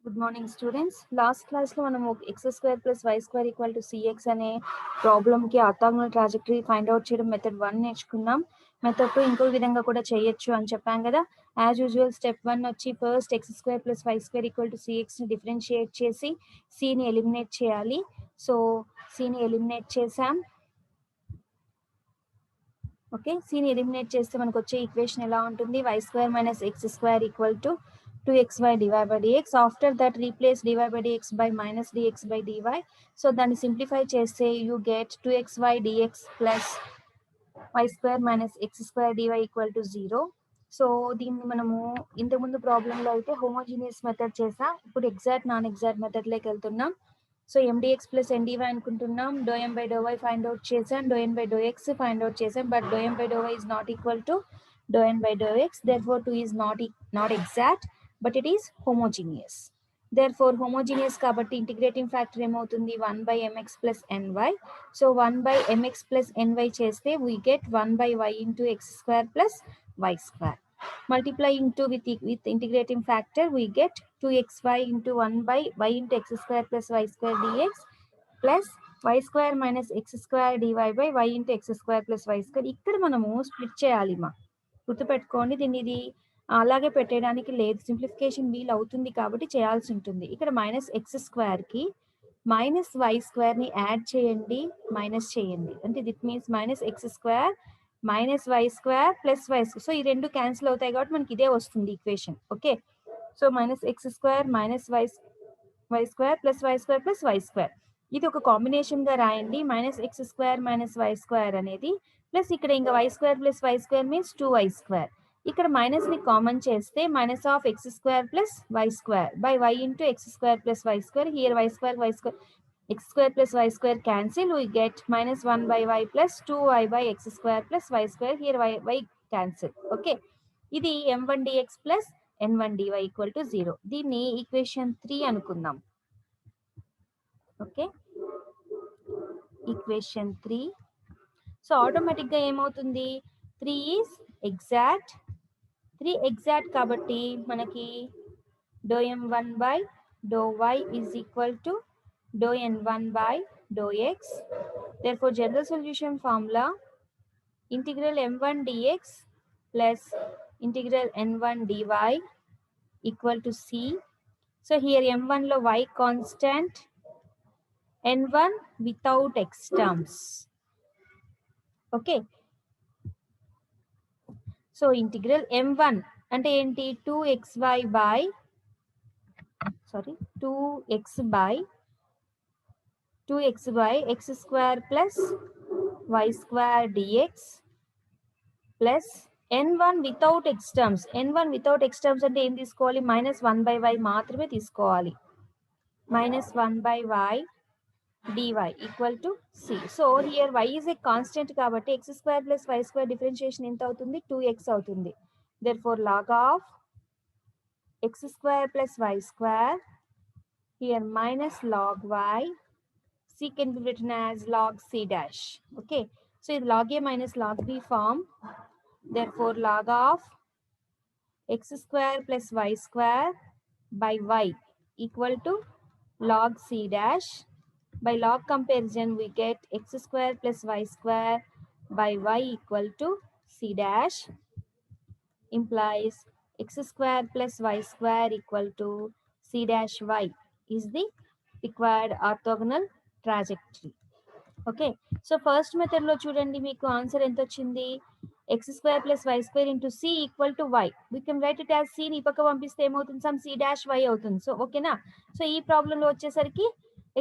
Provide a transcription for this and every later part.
Good morning students. Last క్లాస్లో మనము x square plus y square equal to c x అనే ప్రాబ్లమ్కి ఆర్థోగోనల్ ట్రాజెక్టరీ ఫైండ్ అవుట్ చేయడం method 1 నేర్చుకున్నాం. మెథడ్ 2 ఇంకో విధంగా కూడా చేయొచ్చు అని చెప్పాం కదా. యాజ్ యూజువల్ స్టెప్ 1 వచ్చి first x square plus y square equal to సిఎక్స్ని డిఫరెన్షియేట్ చేసి సిని ఎలిమినేట్ చేయాలి. సో సిని ఎలిమినేట్ చేసాం. ఓకే, సిని ఎలిమినేట్ చేస్తే మనకు వచ్చే ఈక్వేషన్ ఎలా ఉంటుంది? Y square minus x square equal to 2xy divided by dx. After that replace dy by dx by minus dx by dy. So దాన్ని సింప్లిఫై చేస్తే you get 2xy dx plus y square minus x square dy equal to 0. So దీన్ని మనము ఇంతకుముందు ప్రాబ్లంలో అయితే homogeneous method చేసా, ఇప్పుడు exact non exact మెథడ్లోకి వెళ్తున్నాం. సో ఎండిఎక్స్ ప్లస్ ఎన్డివై అనుకుంటున్నాం. డో ఎం by do y find out చేసాం, డో ఎన్ by do x find out చేసాం. బట్ డో ఎం by do y is not equal to డో ఎన్ by do x. therefore 2 is not exact, but it is homogeneous. therefore homogeneous కాబట్టి integrating factor ఏమవుతుంది? 1 by mx plus ny. so 1 by mx plus ny చేస్తే we get 1 by y into x square plus y square. multiply into with integrating factor we get 2xy into 1 by y into x square plus y square dx plus y square minus x square dy by y into x square plus y square. ఇక్కడ మనము split చేయాలి. గుర్తుపెట్టుకోండి, దీన్ని ఇది అలాగే పెట్టడానికి లేదు, simplification wheel అవుతుంది కాబట్టి చేయాల్సి ఉంటుంది. ఇక్కడ మైనస్ ఎక్స్ స్క్వేర్కి మైనస్ వై స్క్వేర్ని యాడ్ చేయండి, మైనస్ చేయండి. అంటే that means minus x square minus y square plus y square. So ఈ రెండు క్యాన్సిల్ అవుతాయి కాబట్టి మనకి ఇదే వస్తుంది equation. Okay, so minus x square minus y square plus y square plus y square. ఇది ఒక కాంబినేషన్గా రాయండి. Minus x square minus y square అనేది ప్లస్ ఇక్కడ ఇంకా y square plus y square means 2y square. ఇక్కడ మైనస్ని కామన్ చేస్తే minus of x square plus y square by y into x square plus y square. Here y square x square plus y square cancel, we get minus 1 by y plus 2y by x square plus y square. Here y cancel. Okay, ఇది m1 dx plus n1 dy equal to 0. దీన్ని equation 3 అనుకుందాం. Okay, equation 3. So ఆటోమేటిక్గా ఏమవుతుంది? 3 is exact. 3 exact కాబట్టి మనకి do m1 by do y is equal to dou n1 by dou x. Therefore general solution formula integral m1 dx plus integral n1 dy equal to c. So here m1 lo y constant, n1 without x terms. Okay, so integral m1 అంటే ఏంటి? 2xy by 2x by 2x by x square plus y square dx plus n1 without x terms. n1 without x terms అంటే ఏం తీసుకోవాలి? Minus 1 by y మాత్రమే తీసుకోవాలి. Minus 1 by y dy equal to c. So here y is a constant కాబట్టి x square plus y square differentiation ఎంత అవుతుంది? 2x అవుతుంది. therefore log of x square plus y square, here minus log y, c can be written as log c dash. Okay, so it's log a minus log b form. Therefore log of x square plus y square by y equal to log c dash. By log comparison we get x square plus y square by y equal to c dash implies x square plus y square equal to c dash y is the required orthogonal trajectory. Okay, so first మెథడ్లో చూడండి మీకు answer ఎంత వచ్చింది? X square plus y square into C equal to y. We can write it as సిని ఈ పక్క పంపిస్తే ఏమవుతుంది? సమ్ సి డాష్ వై అవుతుంది. సో ఓకేనా? సో ఈ ప్రాబ్లంలో వచ్చేసరికి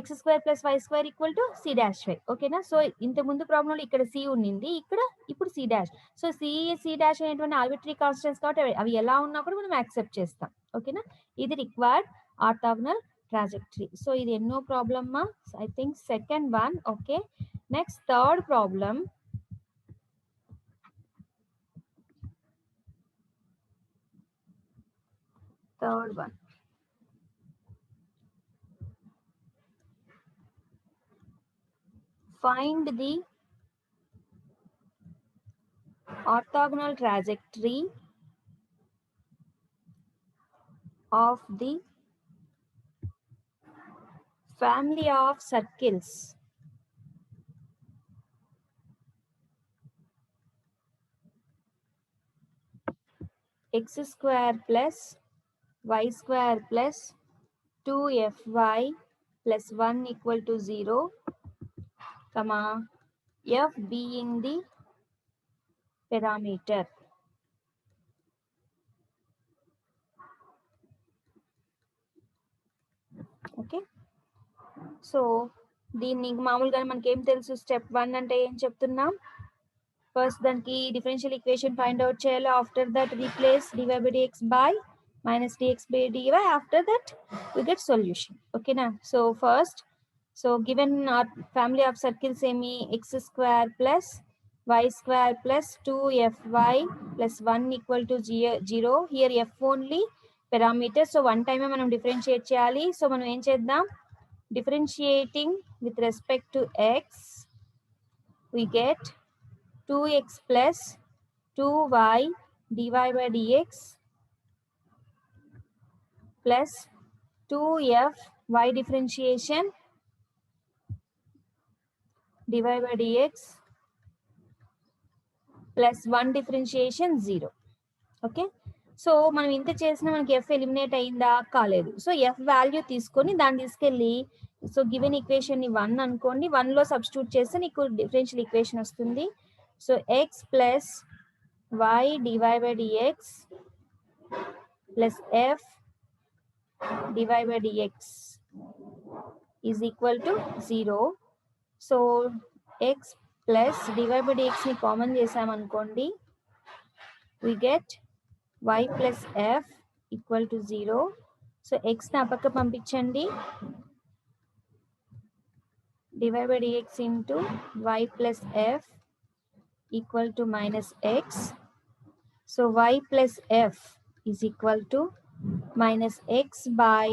x square plus y square equal to C dash y. ఓకేనా? సో ఇంత ముందు ప్రాబ్లంలో ఇక్కడ సి ఉండింది, ఇక్కడ ఇప్పుడు C dash. So C dash అనేటువంటి ఆర్బిటరీ కాన్స్టెంట్స్ కాబట్టి అవి ఎలా ఉన్నా కూడా మనం యాక్సెప్ట్ చేస్తాం. ఓకేనా? ఇది రిక్వైర్డ్ ఆర్థోగోనల్ trajectory. So ఇది ఎన్నో problem? I think second one. Okay, next third problem. Third one, find the orthogonal trajectory of the family of circles x square plus y square plus 2fy plus 1 equal to 0, comma, f being the parameter. Okay, so దీన్ని మామూలుగా మనకి ఏం తెలుసు, step 1 అంటే ఏం చెప్తున్నాం, first దానికి differential equation find out చేయాలి. After that replace dy by dx by minus dx by dy. After that we get solution. ఓకేనా, so first, so given our family of circles ఏమి, x square plus y square plus 2fy plus 1 equal to 0. here f only parameter, so one టైమే మనం differentiate చేయాలి. So మనం ఏం చేద్దాం, differentiating with respect to x, we get 2x plus 2y dy by dx plus 2f y differentiation dy by dx plus 1 differentiation 0. Okay, so మనం ఇంత చేసినా మనకి ఎఫ్ ఎలిమినేట్ అయిందా, కాలేదు. సో ఎఫ్ వాల్యూ తీసుకొని దాన్ని తీసుకెళ్ళి, సో గివెన్ ఈక్వేషన్ ని 1 అనుకోండి, 1 లో సబ్స్టిట్యూట్ చేస్తే నీకు డిఫరెన్షియల్ ఈక్వేషన్ వస్తుంది. So X plus y dy by dx plus f dy by dx is equal to 0. So x plus dy by dx ని కామన్ చేసామనుకోండి, we get y plus f equal to 0. So x ని ఆ పక్క పంపించండి, dy by dx into y plus f equal to minus x. So y plus f is equal to minus x by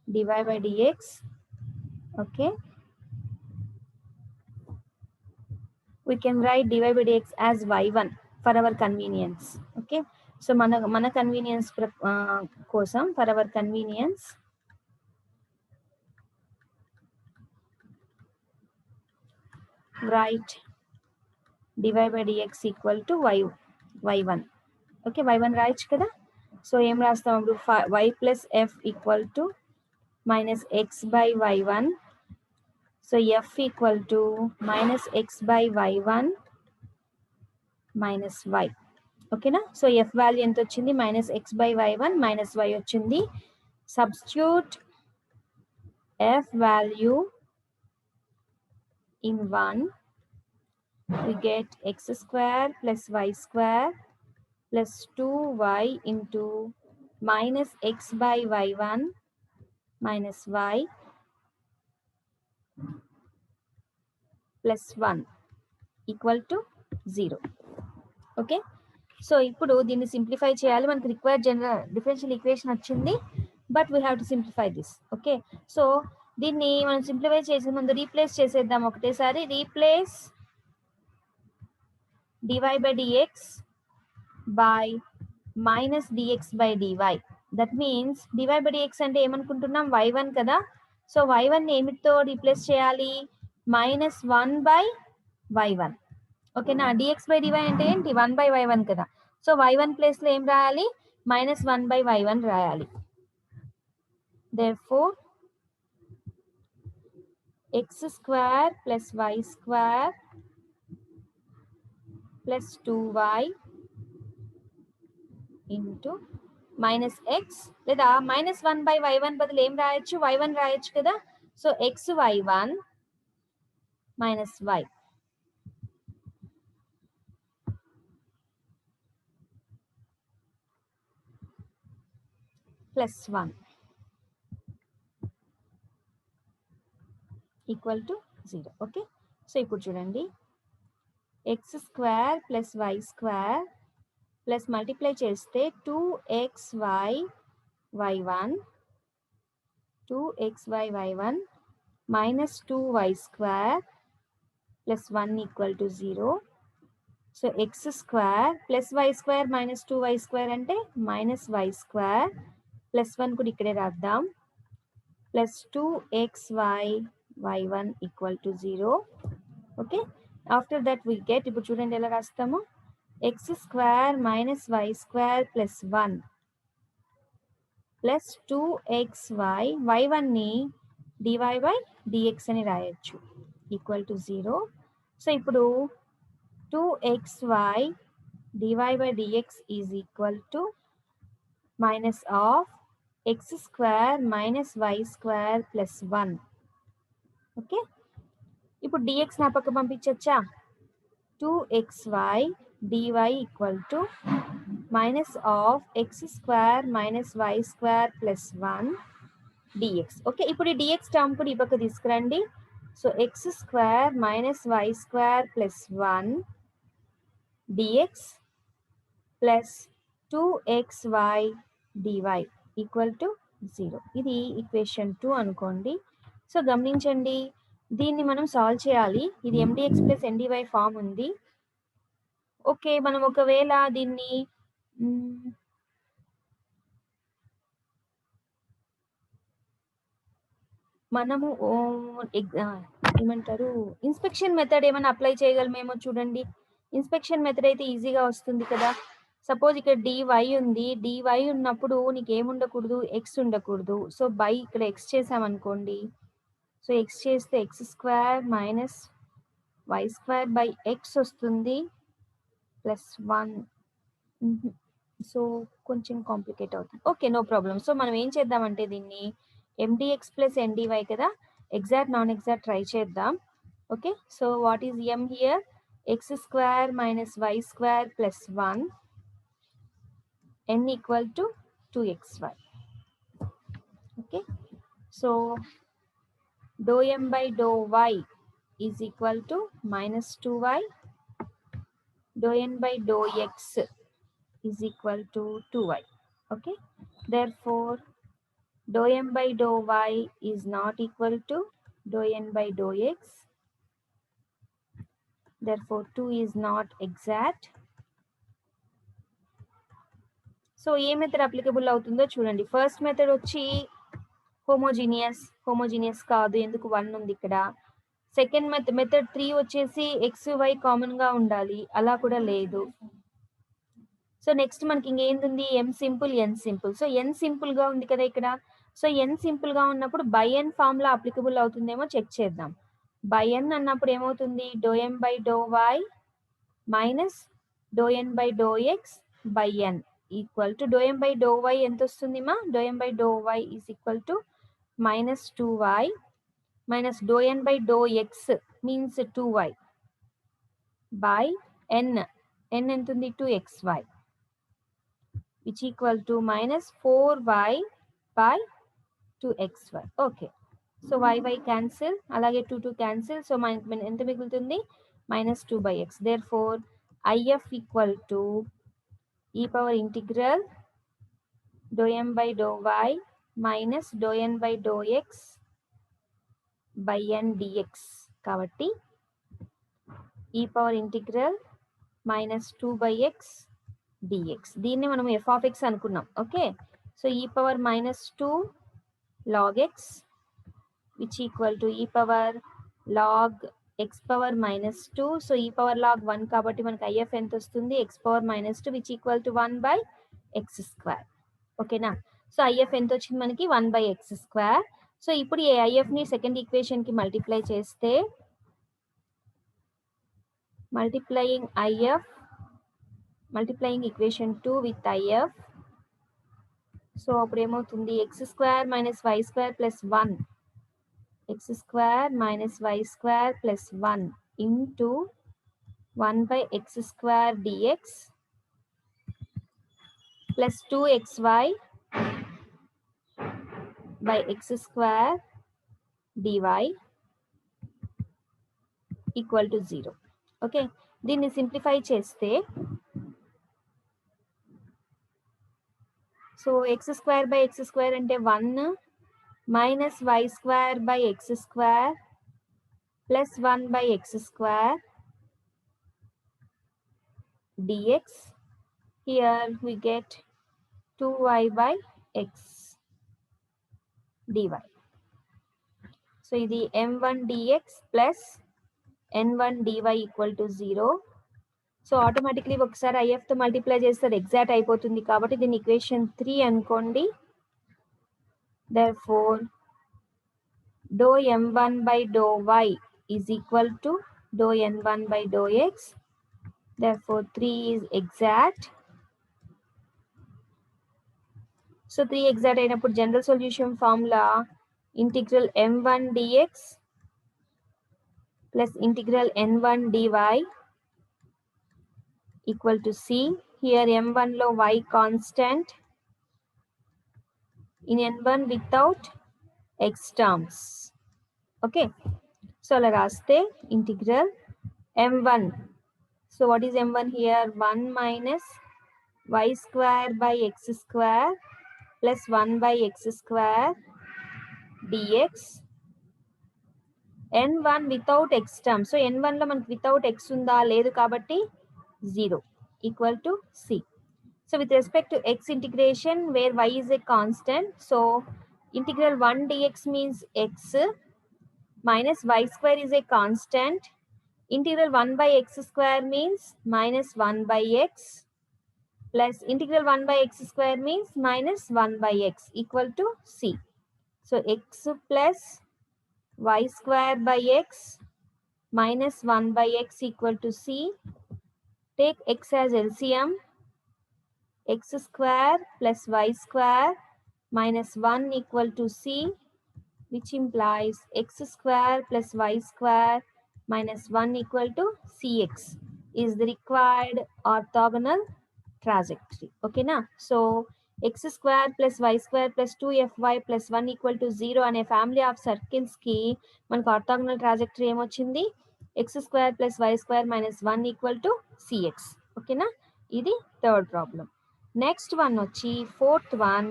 dy by dx. Okay, we can write dy by dx as y1 for our convenience. Okay, so mana convenience kosam, for our convenience, write dy by dx equal to y1. Okay, y1 రాయొచ్చు కదా. So ఏం రాస్తాం ఇప్పుడు, y plus f equal to minus x by y1. So f equal to minus x by y1 minus y. ఓకేనా, so f value ఎంత వచ్చింది, minus x by y1 minus y వచ్చింది. Substitute f value in 1, we get x square plus y square plus 2y into minus x by y1 minus y plus 1 equal to 0. Okay, so ఇప్పుడు దీన్ని simplify చేయాలి. మనకి required general differential equation వచ్చింది, but we have to simplify this. Okay, so దీన్ని మనం simplify చేసే ముందు replace చేసేద్దాం ఒకటేసారి. Replace dy by dx by minus dx by dy. That means dy by dx అంటే ఏమనుకుంటున్నాం, y1 కదా. సో y1 ఏమిటితో రీప్లేస్ చేయాలి, minus 1 by y1. ఓకేనా, dx by dy అంటే ఏంటి, 1 by y1 కదా. సో y1 ప్లేస్ లో ఏం రాయాలి, minus 1 by y1 రాయాలి. therefore x square plus y square plus 2y into minus x, లేదా minus 1 by y1 బదులు ఏం రాయొచ్చు, y1 రాయొచ్చు కదా. So x y1 minus y plus 1 equal to 0. Okay, so ఇప్పుడు చూడండి, x square plus y square plus multiply చేస్తే 2xy y1 2xy y1 minus 2y square plus 1 equal to 0. So x square plus y square minus 2y square అంటే minus y square plus 1 కూడా ఇక్కడే రాద్దాం. plus 2xy y1 equal to 0. Okay, after that we get ఇప్పుడు చూడండి ఎలా రాస్తాము x square minus y square plus 1 plus 2xy y1 ని dy by dx అని రాయొచ్చు ఈక్వల్ టు 0. సో ఇప్పుడు 2xy dy by dx is equal to minus of x square minus y square plus 1. Okay, ఇప్పుడు dx నా పక్క పంపించచ్చా 2xy dy equal to minus of x square minus y square plus 1 dx. Okay, ఇప్పుడు ఈ dx term కూడా ఈ పక్క తీసుకురండి. So x square minus y square plus 1 dx plus 2xy dy equal to 0. ఇది ఈక్వేషన్ 2 అనుకోండి. సో గమనించండి, దీన్ని మనం సాల్వ్ చేయాలి. ఇది mdx ప్లస్ ndy ఫామ్ ఉంది. ఓకే, మనం ఒకవేళ దీన్ని మనము ఏమంటారు ఇన్స్పెక్షన్ మెథడ్ ఏమైనా అప్లై చేయగలమేమో చూడండి. ఇన్స్పెక్షన్ మెథడ్ అయితే ఈజీగా వస్తుంది కదా. సపోజ్ ఇక్కడ dy ఉంది, dy ఉన్నప్పుడు నీకు ఏముండకూడదు, ఎక్స్ ఉండకూడదు. సో బై ఇక్కడ ఎక్స్ చేసామనుకోండి, సో ఎక్స్ చేస్తే x square minus y square by x వస్తుంది ప్లస్ 1. సో కొంచెం కాంప్లికేట్ అవుతుంది. Okay, no problem. సో మనం ఏం చేద్దామంటే దీన్ని mdx ప్లస్ ndy కదా, ఎగ్జాక్ట్ నాన్ ఎగ్జాక్ట్ ట్రై చేద్దాం. Okay, so what is m here x square minus y square plus 1 n equal to 2xy. Okay, so dou m by dou y is equal to minus 2y, dou n by dou x is equal to 2y. Okay, therefore dou m by dou y is not equal to dou n by dou x, therefore 2 is not exact. So A method applicable అవుతుందో చూడండి. First method వచ్చి homogeneous కాదు, ఎందుకు 1 ఉంది ఇక్కడ. Second method 3 వచ్చేసి X why common గా ఉండాలి, అలా కూడా లేదు. సో నెక్స్ట్ మనకి ఇంకేంది, m simple n simple. So n simple గా ఉంది కదా ఇక్కడ. సో ఎన్ సింపుల్ గా ఉన్నప్పుడు బై ఎన్ ఫామ్ లో అప్లికబుల్ అవుతుందేమో చెక్ చేద్దాం. బై ఎన్ అన్నప్పుడు ఏమవుతుంది, do M by do y minus do N by do x by n equal to do M by do y ఎంత వస్తుంది మా, do M by do y is equal to minus 2y minus dou n by dou x means 2y by n. n ఎంత ఉంది 2xy which equal to minus 4y by 2xy. Okay, so y cancel, అలాగే 2 cancel. So మనకి ఎంత మిగులుతుంది, minus 2 by x. therefore if equal to e power integral dou m by dou y minus dou n by dou x by n dx. కాబట్టి e power integral minus 2 by x dx. దీన్ని మనం f of x అనుకున్నాం. Okay, so e power minus 2 log x which equal to e power log x power minus 2. So e power log 1 కాబట్టి మనకి if ఎంత వస్తుంది, x power minus 2 which equal to 1 by x square. ఓకేనా, so if ఎంత వచ్చింది మనకి 1 by x square. So ఇప్పుడు ఈ IF ని సెకండ్ ఈక్వేషన్ కి మల్టిప్లై చేస్తే multiplying equation 2 with IF. So అప్పుడు ఏమవుతుంది, x square minus y square plus 1, x square minus y square plus 1 into 1 by x square dx plus 2xy by x square dy equal to 0. Okay, దీన్ని simplify చేస్తే so x square by x square అంటే 1 minus y square by x square plus 1 by x square dx. Here we get 2y by x dy. So ఇది m1 dx plus n1 dy equal to 0. సో automatically ఒకసారి IF తో multiply చేస్తే అది exact అయిపోతుంది కాబట్టి దీని ఈక్వేషన్ 3 అనుకోండి. therefore dou m1 by dou y is equal to dou n1 by dou x. therefore 3 is exact. So 3 exact అయినప్పుడు general solution formula integral m1 dx plus integral n1 dy equal to c. Here m1 లో y constant, in n1 without x terms. Okay, so అలా రాస్తే integral m1. So what is m1 here? 1 minus y square by x square plus 1 by x square dx. n1 without x term. So n1 లో మనకి without x ఉందా లేదు కాబట్టి 0 equal to c. So with respect to x integration where y is a constant, so integral 1 dx means x minus y square is a constant. Integral 1 by x square means minus 1 by x plus integral 1 by x square means minus 1 by x equal to c. So x plus y square by x minus 1 by x equal to c. Take x as LCM. X square plus y square minus 1 equal to c, which implies x square plus y square minus 1 equal to cx is the required orthogonal trajectory. Okay na? So x square plus y square plus 2fy plus 1 equal to 0 అనే family of circles కి మనకు orthogonal trajectory ఏమొచ్చింది? x square plus y square minus 1 equal to cx. ఓకేనా? ఇది third problem. Next one వచ్చి fourth one.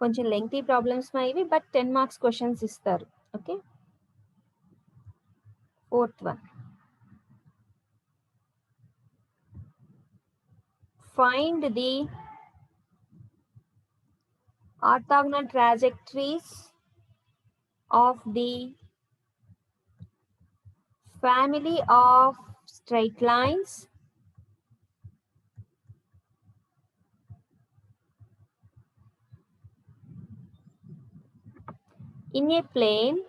కొంచెం lengthy problems ఇవి, but 10 marks questions ఇస్తారు. Okay, fourth one. Find the orthogonal trajectories of the family of straight lines in a plane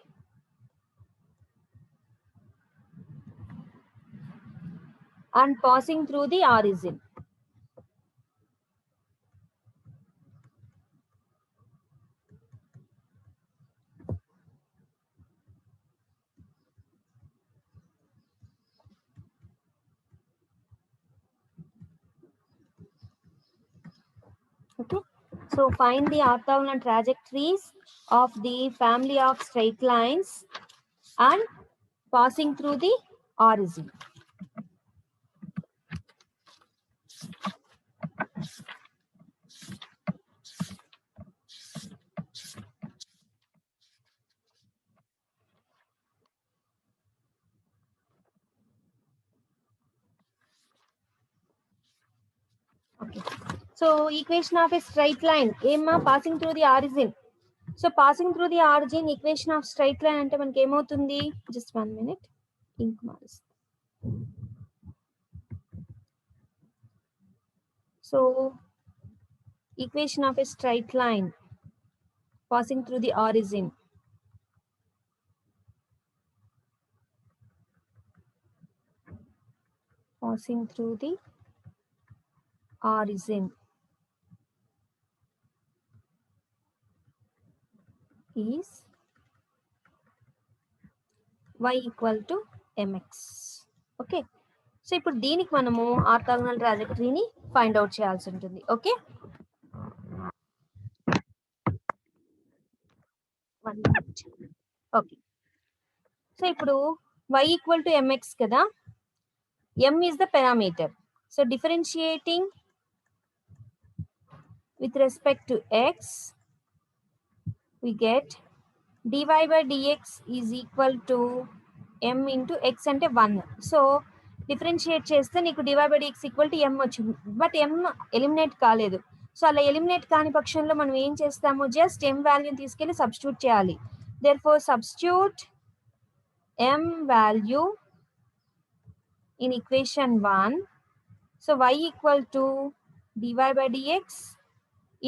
and passing through the origin. Okay, so find the orthogonal trajectories of the family of straight lines and passing through the origin. Okay, so equation of a straight line, passing through the origin. So passing through the origin, equation of straight line ante manaki emoutundi? Just 1 minute. Ink marustu. So equation of a straight line passing through the origin. Passing through the origin is y equal to mx. Okay, so ఇప్పుడు దీనికి మనము orthogonal ట్రాజెక్టరీని find out చేయాల్సి ఉంటుంది. Okay, okay, so ఇప్పుడు y equal to mx కదా, m is the parameter. So differentiating with respect to x, we get dy by dx is equal to m into x అంటే 1. So differentiate చేస్తే నీకు dy by dx equal to m వచ్చింది, but m eliminate కాలేదు. So అలా eliminate కాని పక్షంలో మనం ఏం చేస్తాము, జస్ట్ m వాల్యూని తీసుకెళ్ళి సబ్స్టిట్యూట్ చేయాలి. Therefore substitute m value in equation 1. So y equal to dy by dx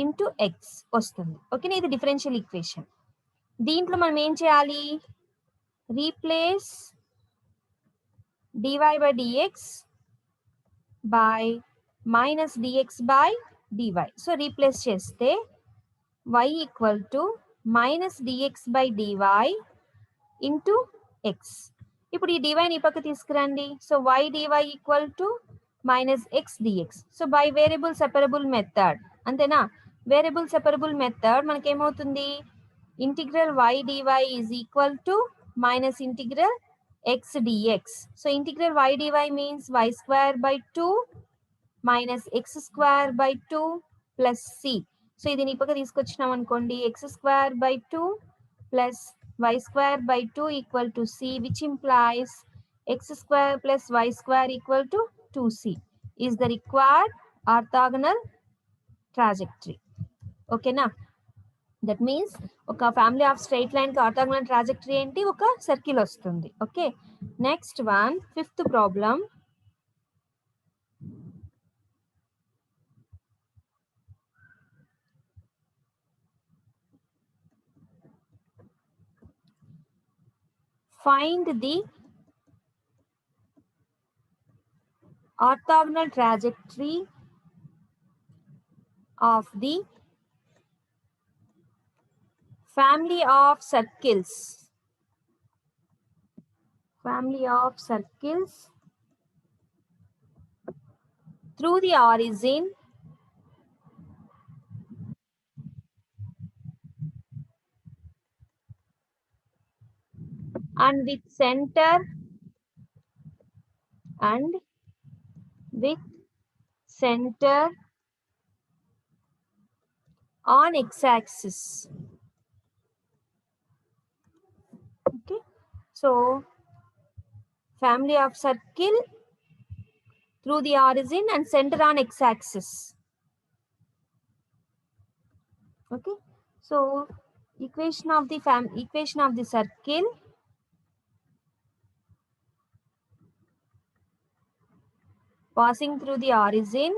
into x వస్తుంది. ఓకేనా, ఇది డిఫరెన్షియల్ ఈక్వేషన్. దీంట్లో మనం ఏం చేయాలి, replace dy by dx by minus dx by dy. So replace చేస్తే y equal to minus dx by dy into x. ఇప్పుడు ఈ dyని ఈ పక్క తీసుకురండి. So y dy equal to minus x dx. So by variable separable method, అంతేనా? Variable separable method మనకేమవుతుంది, integral y dy is equal to minus integral x dx. So integral y dy means y square by 2 minus x square by 2 plus c. So ఇది నీ పక్క తీసుకొచ్చినాం అనుకోండి, x square by 2 plus y square by 2 equal to c, which implies x square plus y square equal to 2c is the required orthogonal trajectory. ఓకేనా, that means ఒక family of straight line కి orthogonal trajectory ఏంటి, ఒక circle వస్తుంది. Okay, next one, fifth problem. Find the orthogonal trajectory of the family of circles. Family of circles through the origin and with center on x-axis. Okay, so family of circle through the origin and center on x-axis. Okay, so equation of the circle passing through the origin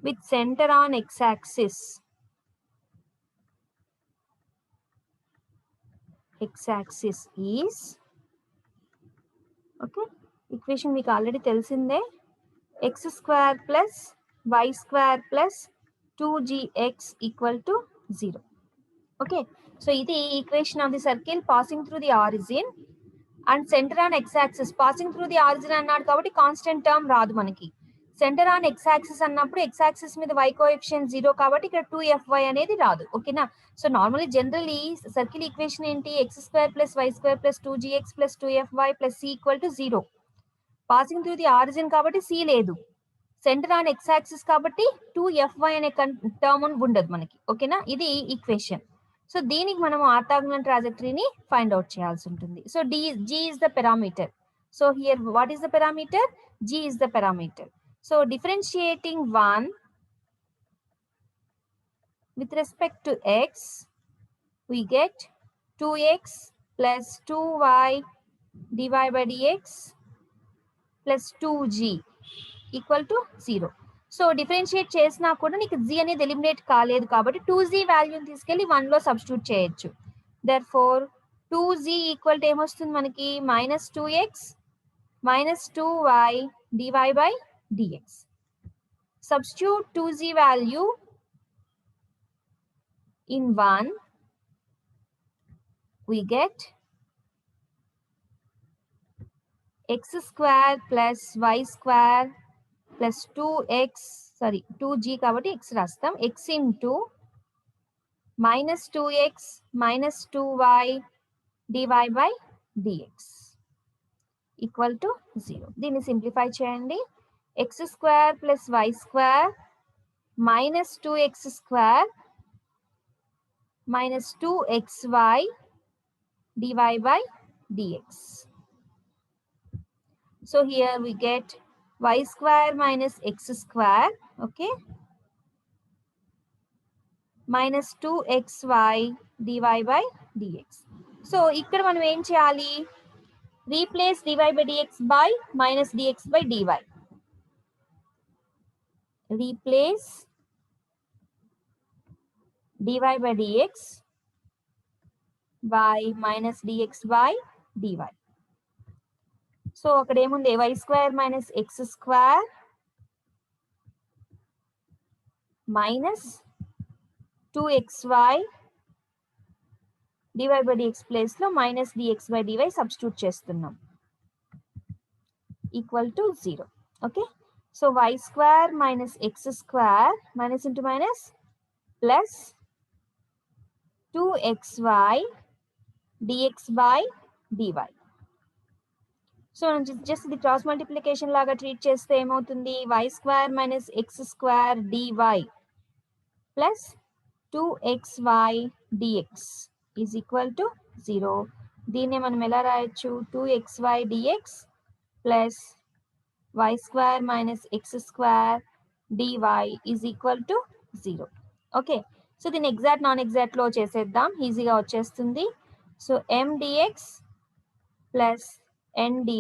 with center on x-axis. X-axis is, okay, equation మీకు already తెలిసిందే, x square plus y square plus 2gx equal to 0. Okay, so ఇది equation of the circle passing through the origin and centre on x axis. Passing through the origin అన్నాడు కాబట్టి constant term రాదు మనకి. Centre on x axis అన్నప్పుడు x axis మీద y coefficient 0 కాబట్టి ఇక్కడ 2fy అనేది రాదు. ఓకేనా, so normally generally circle equation ఏంటి, x square plus y square plus 2gx plus 2fy plus c equal to 0. Passing through the origin కాబట్టి c లేదు, సెంటర్ ఆన్ ఎక్స్ యాక్సిస్ కాబట్టి 2fy అనే టర్మ్ ఉండదు మనకి. ఓకేనా, ఇది ఈక్వేషన్. సో దీనికి మనం ఆర్థోగోనల్ ట్రాజెక్టరీని ఫైండ్ అవుట్ చేయాల్సి ఉంటుంది. So g is the parameter. So here what is the parameter? G is the parameter. So differentiating 1 with respect to x, we get 2x plus 2y dy by dx plus 2g equal to 0. So differentiate చేసినా కూడా నీకు g అనేది eliminate కాలేదు కాబట్టి 2z వాల్యూని తీసుకెళ్ళి 1 లో substitute చేయొచ్చు. దర్ఫోర్ 2z ఈక్వల్ టు ఏమొస్తుంది మనకి, minus 2x minus 2y dy by dx. Substitute 2z value in 1, we get x square plus y square plus 2g కాబట్టి x రాస్తాం, x into minus 2x minus 2y dy by dx equal to 0. దీన్ని simplify చేయండి. x square plus y square minus 2x square minus 2xy dy by dx. So here we get y square minus x square, okay, minus 2xy dy by dx. So ఇక్కడ మనం ఏం చేయాలి? Replace dy by dx by minus dx by dy. Replace dy by dx by minus dx by dy. So అక్కడ ఏముంది? y square minus x square minus 2xy dy by dx place లో minus dx by dy substitute చేస్తున్నాం equal to 0. Okay, so y square minus x square minus into minus plus 2xy dx by dy. So just ఇది cross multiplication లాగా treat చేస్తే ఏమవుతుంది? y square minus x square dy plus 2xy dx is equal to 0. దీన్ని మనం ఎలా రాయొచ్చు? 2xy dx plus y square minus x square dy is equal to 0. Okay, so దీన్ని exact non exact లో చేసేద్దాం, ఈజీగా వచ్చేస్తుంది. So m dx plus n dy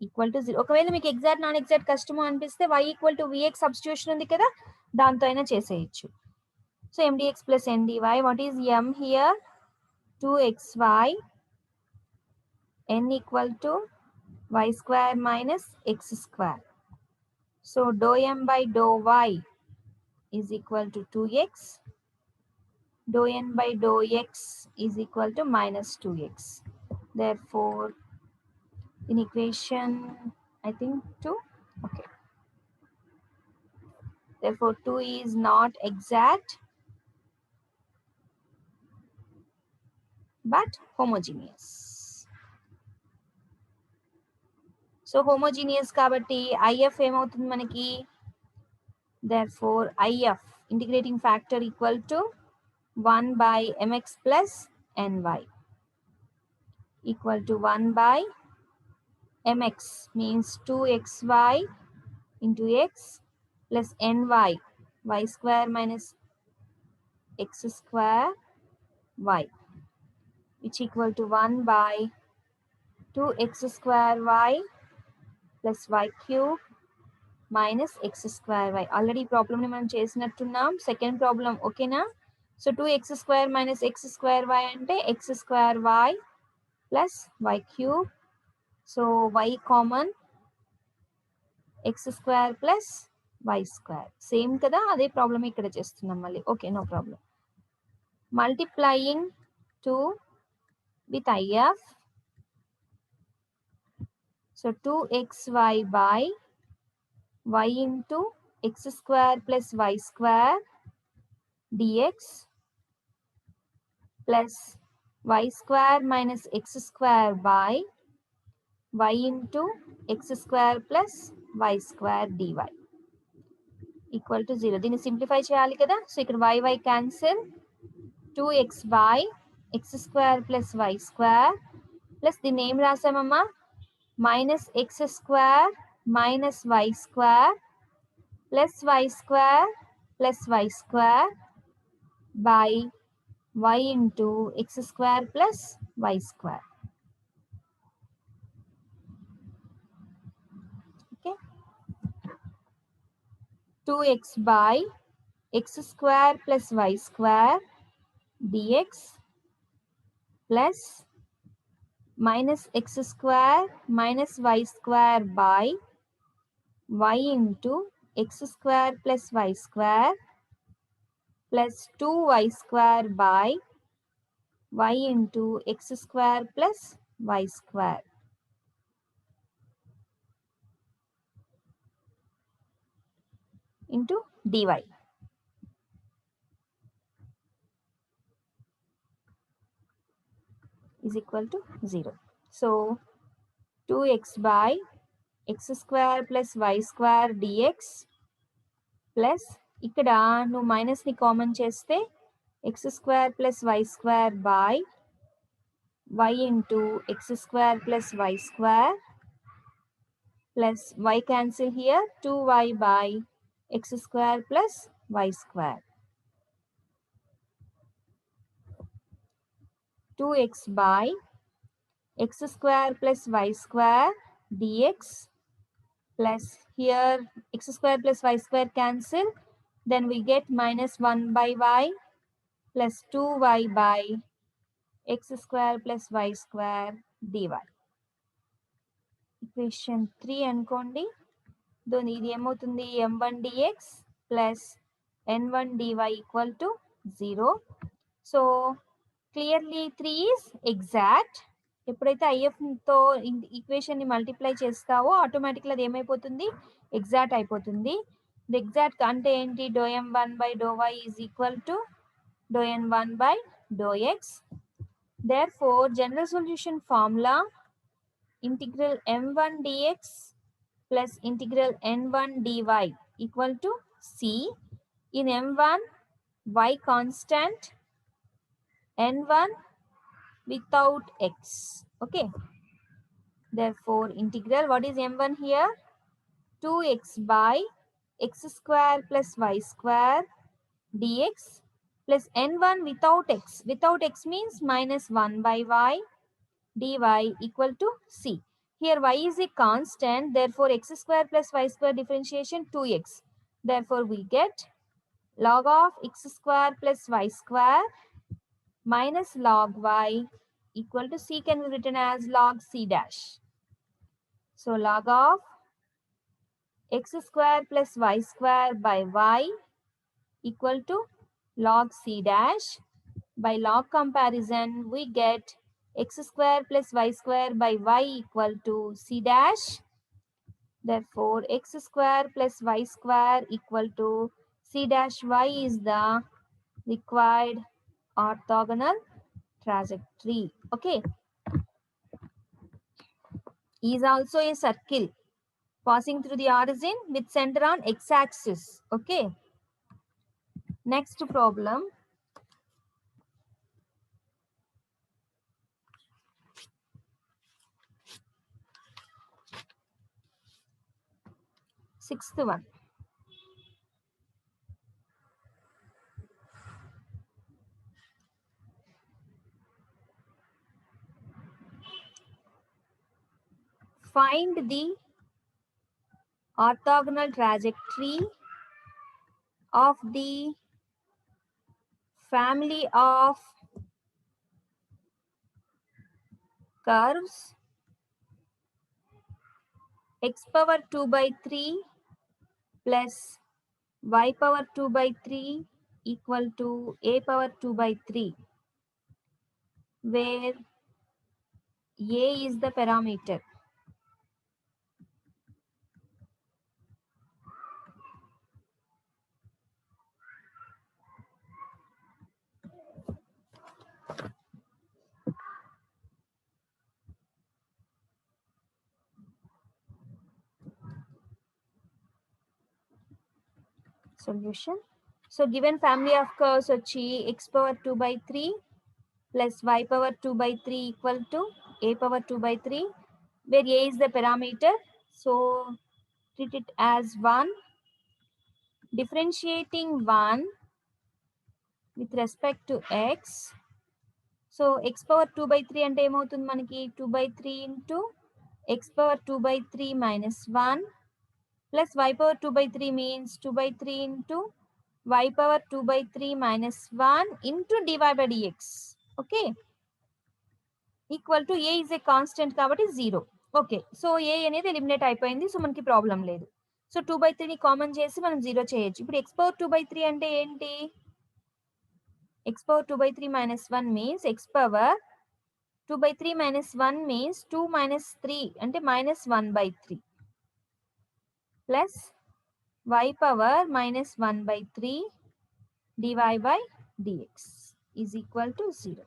equal to 0. ఒకవేళ మీకు ఎగ్జాక్ట్ నాన్ ఎగ్జాక్ట్ కష్టము అనిపిస్తే y equal to vx substitution ఉంది కదా, దాంతో అయినా చేసేయచ్చు. So m dx plus n dy, what is m here? 2xy, n equal to y square minus x square. So dou m by dou y is equal to 2x. Dou n by dou x is equal to minus 2x. Therefore, in equation, I think 2. Okay. Therefore, 2 is not exact, but homogeneous. So homogeneous kabatti if ఏమవుతుంది మనకి? Therefore if integrating factor equal to 1 by mx plus ny equal to 1 by mx means 2xy into x plus ny, y square minus x square y, which equal to 1 by 2x square y plus y cube minus x square y. Already problem ni మనం చేసినట్టున్నాం, second problem, ఓకేనా? So 2x square minus x square y అంటే x square y plus y cube. So y కామన్, x square plus y square same కదా, అదే problem ఇక్కడ చేస్తున్నాం మళ్ళీ. Okay, no problem. Multiplying 2 with if, so 2xy by y into x square plus y square dx plus y square minus x square by y into x square plus y square dy equal to 0. దీన్ని simplify చేయాలి కదా, so ఇక్కడ y cancel, 2x by x square plus y square plus దీన్ని ఏం రాసామమ్మా? minus x square minus y square plus y square plus y square by y into x square plus y square. Okay, 2x by x square plus y square dx plus minus x square minus y square by y into x square plus y square plus 2y square by y into x square plus y square into dy is equal to 0. So 2x by x square plus y square dx plus ఇక్కడ నువ్వు minus ని common చేస్తే x square plus y square by y into x square plus y square plus y cancel here, 2y by x square plus y square. 2x by x square plus y square dx plus here x square plus y square cancel. Then we get minus 1 by y plus 2y by x square plus y square dy. Equation 3 అనుకోండి. Then ఇది ఏమవుతుంది m1 dx plus n1 dy equal to 0. So clearly 3 is exact. ఎప్పుడైతే ఐఎఫ్తో ఈక్వేషన్ని multiply చేస్తావో ఆటోమేటిక్గా అది ఏమైపోతుంది exact అయిపోతుంది. ది ఎగ్జాక్ట్ అంటే ఏంటి do m1 by do y is equal to do n1 by do x. Therefore general solution formula integral m1 dx plus integral n1 dy equal to c. In m1 y constant, n1 without x. Okay, therefore integral, what is m1 here, 2x by x square plus y square dx plus n1 without x. Without x means minus 1 by y dy equal to c. Here y is a constant, therefore x square plus y square differentiation 2x. Therefore we get log of x square plus y square minus log y equal to c can be written as log c dash. So log of x square plus y square by y equal to log c dash. By log comparison, we get x square plus y square by y equal to c dash. Therefore, x square plus y square equal to c dash y is the required orthogonal trajectory. Okay. Is also a circle passing through the origin with center on x-axis. Okay. Next problem. Sixth one. Find the orthogonal trajectory of the family of curves x power 2 by 3 plus y power 2 by 3 equal to a power 2 by 3, where a is the parameter. Solution. So given family of curves వచ్చి x power 2 by 3 plus y power 2 by 3 equal to a power 2 by 3, where a is the parameter. So treat it as 1. Differentiating 1 with respect to x. So x power 2 by 3 అంటే ఏమవుతుంది మనకి 2 by 3 into x power 2 by 3 minus 1 plus y power 2 by 3 means 2 by 3 into y power 2 by 3 minus 1 into dy by dx. Okay. Equal to a is a constant కాబట్టి 0. Okay, so a అనేది eliminate అయిపోయింది, so మనకి problem లేదు. So 2 by 3ని common చేసి మనం 0 చేయొచ్చు. ఇప్పుడు x power 2 by 3 అంటే ఏంటి, x power 2 by 3 minus 1 means x power 2 by 3 minus 1 means 2 minus 3 అంటే minus 1 by 3 plus y power minus 1 by 3 dy by dx is equal to 0.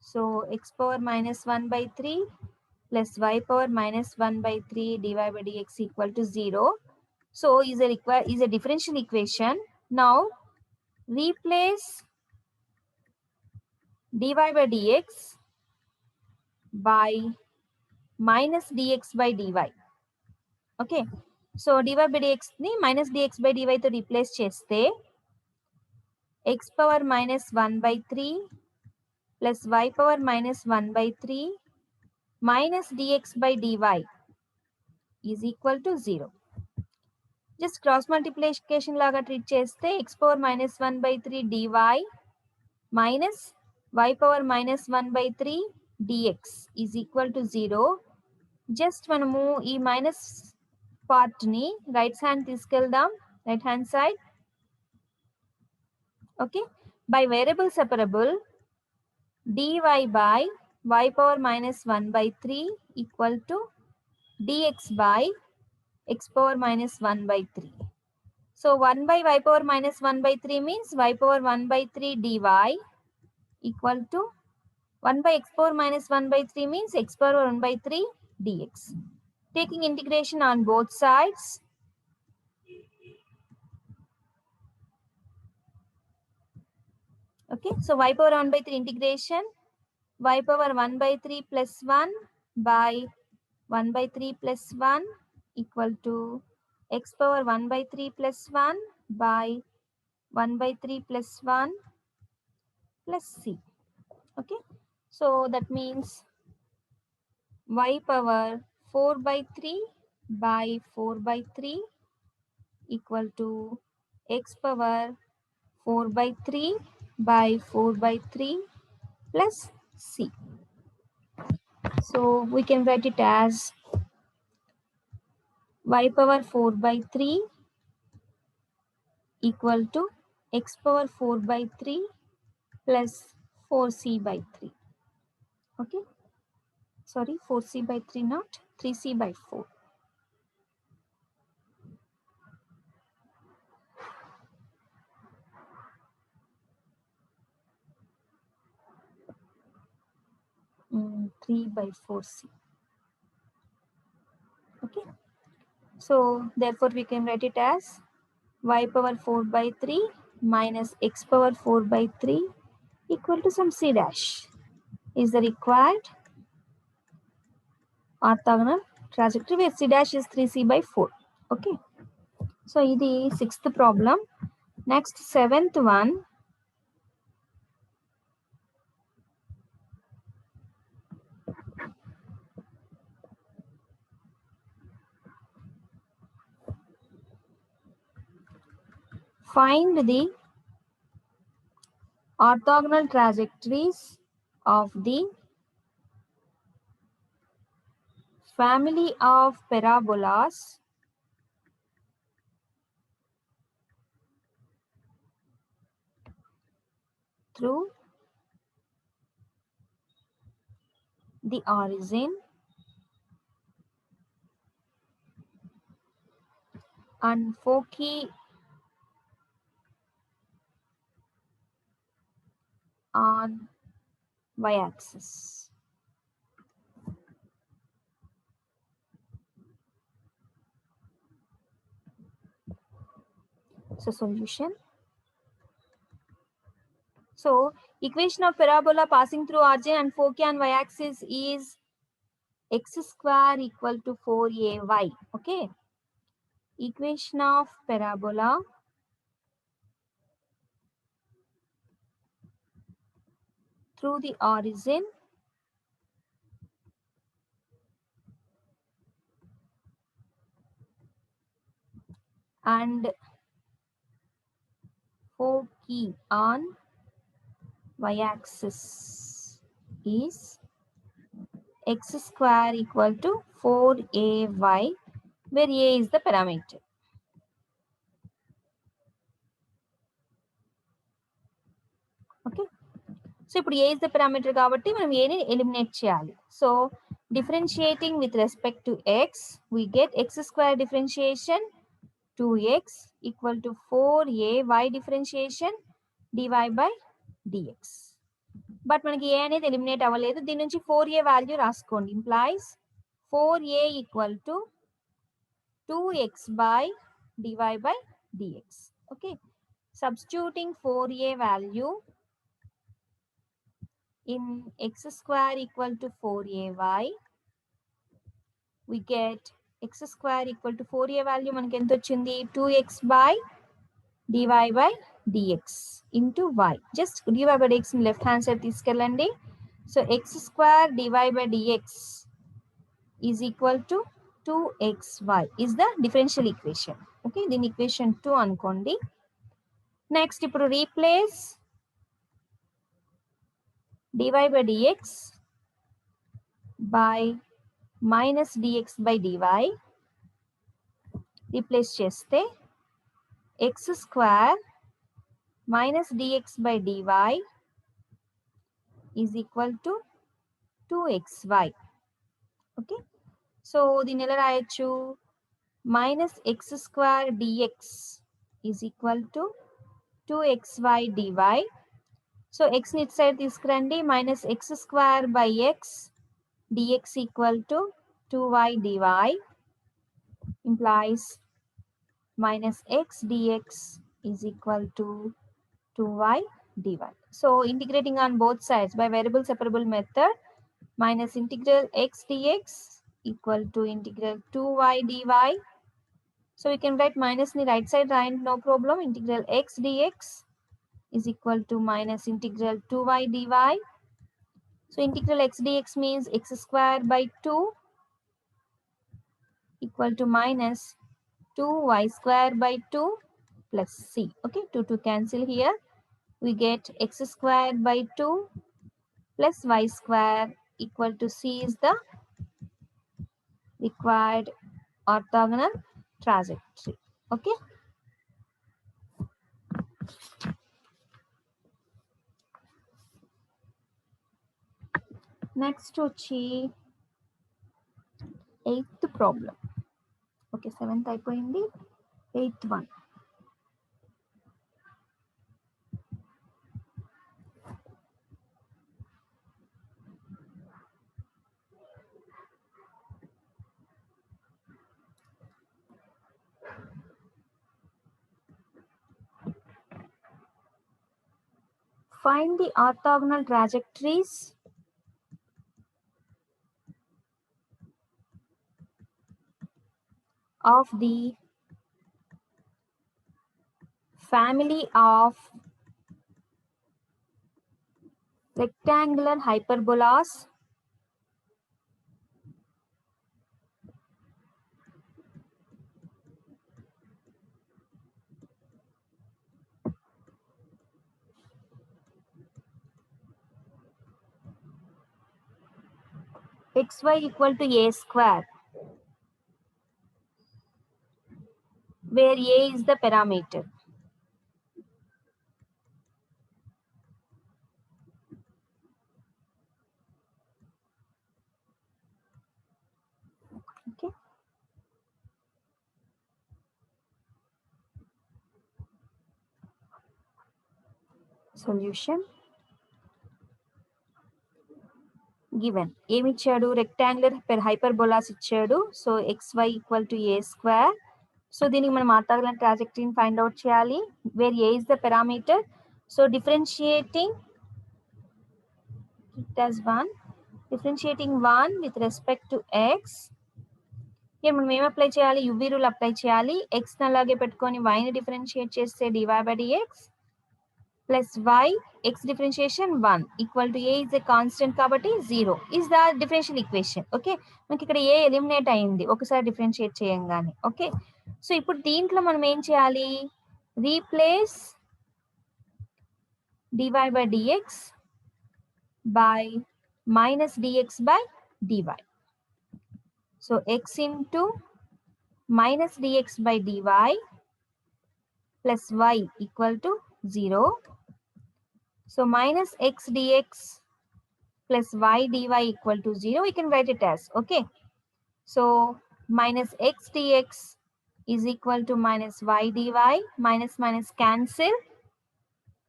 So x power minus 1 by 3 plus y power minus 1 by 3 dy by dx equal to 0. So is a differential equation. Now replace dy by dx by minus dx by dy. Okay, so dy by dx ని minus dx by dy తో replace చేస్తే x power minus 1/3 plus y power minus 1/3 minus dx by dy is equal to 0. Just cross multiplication laga treat cheste x power minus 1/3 dy minus y power minus 1/3 dx is equal to 0. Just manamu ee minus part ni right hand tiskeldam, right hand side. Okay, by variable separable dy by y power minus 1/3 equal to dx by x power minus 1/3. So 1 by y power minus 1/3 means y power 1/3 dy equal to 1 by x power minus 1/3 means x power 1/3 dx. Taking integration on both sides, okay, so y power 1/3 integration, y power 1/3 plus 1 by 1/3 plus 1 equal to x power 1/3 plus 1 by 1/3 plus 1 plus c. Okay, so that means y power 4/3 by 4/3 equal to x power 4/3 by 4/3 plus c. So we can write it as y power 4/3 equal to x power 4/3 plus 4c by 3. Okay, sorry, 4c by 3, not 3c by 4. Mm, 3 by 4c. Okay, so therefore we can write it as y power 4/3 minus x power 4/3 equal to some c dash is the required orthogonal trajectory where c dash is 3c by 4. Okay, so this is sixth problem. Next, seventh one. Find the orthogonal trajectories of the family of parabolas through the origin and foci on y-axis. So solution. So equation of parabola passing through origin and foci on y-axis is x square equal to 4ay. Okay, equation of parabola through the origin and foci on y-axis is x square equal to 4ay, where a is the parameter. Okay, so ఇప్పుడు a is the parameter కాబట్టి మనం a ని eliminate చేయాలి. So differentiating with respect to x, we get x square differentiation 2x equal to 4a, y differentiation dy by dx. But మనకి ఏ అనేది eliminate అవ్వలేదు. దీని నుంచి 4a వాల్యూ రాసుకోండి. Implies 4a equal to 2x by dy by dx. Okay, substituting 4a value in x square equal to 4ay, we get x square equal to 4a value మనకి ఎంత వచ్చింది 2x by dy by dx into y. Just dy by dx in left hand side తీసుకెళ్ళండి. So x square dy by dx is equal to 2xy is the differential equation. Okay, దీని equation 2 అనుకోండి. Next ఇప్పుడు replace dy by dx by minus dx by dy, replace చేస్తే x square minus dx by dy is equal to 2xy. Okay, so దీని ఎలా రాయొచ్చు minus x square dx is equal to 2xy dy. So x ని ఇటు side తీసుకురండి, minus x square by x dx equal to 2y dy implies minus x dx is equal to 2y dy. So integrating on both sides by variable separable method, minus integral x dx equal to integral 2y dy. So we can write minus in the right side, right? No problem. Integral x dx is equal to minus integral 2y dy. So integral x dx means x square by 2 equal to minus 2y square by 2 plus c. Okay, 2 cancel here. We get x square by 2 plus y square equal to c is the required orthogonal trajectory. Okay. Next వచ్చి 8th problem. Okay, 7th అయిపోయింది, 8th one. Find the orthogonal trajectories of the family of rectangular hyperbolas xy equal to a square, where a is the parameter. Okay. Solution given. ఏమి ఇచ్చాడు, rectangular hyperbolas ఇచ్చాడు. So xy equal to a square. So దీనికి మనం orthogonal ట్రాజెక్టరీని find out చేయాలి, where a is the parameter. So differentiating it as 1, differentiating 1 with respect to x. ఇక్కడ మనం ఏం అప్లై చేయాలి, యువి రూల్ అప్లై చేయాలి. x ని అలాగే పెట్టుకొని y ని డిఫరెన్షియేట్ చేస్తే dy by dx plus y, x differentiation 1 equal to a is a constant కాబట్టి 0 is the differential equation. Okay, మనకి ఇక్కడ a ఎలిమినేట్ అయింది ఒకసారి డిఫరెన్షియేట్ చేయంగానే. ఓకే, సో ఇప్పుడు దీంట్లో మనం ఏం చేయాలి, replace dy by dx by minus dx by dy. So x into minus dx by dy plus y equal to 0. So minus x dx plus y dy equal to 0. We can write it as, okay. So minus x dx is equal to minus y dy. Minus minus cancel.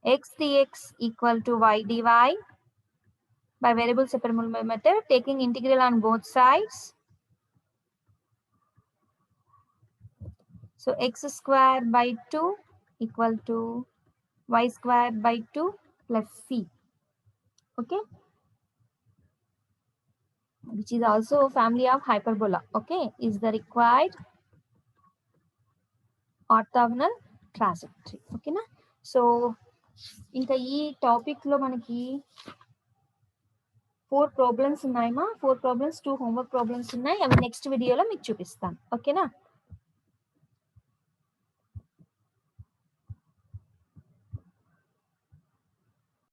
X dx equal to y dy by variable separable method, taking integral on both sides. So x square by 2 equal to y square by 2 plus c. Okay. which is also family of hyperbola. Okay, is the required orthogonal trajectory. Okay na? So ఇంకా ఈ topic లో మనకి 4 problems ఉన్నాయమ్మా. 4 problems 2 homework problems ఉన్నాయి. అవి next వీడియోలో మీకు చూపిస్తాను. ఓకేనా?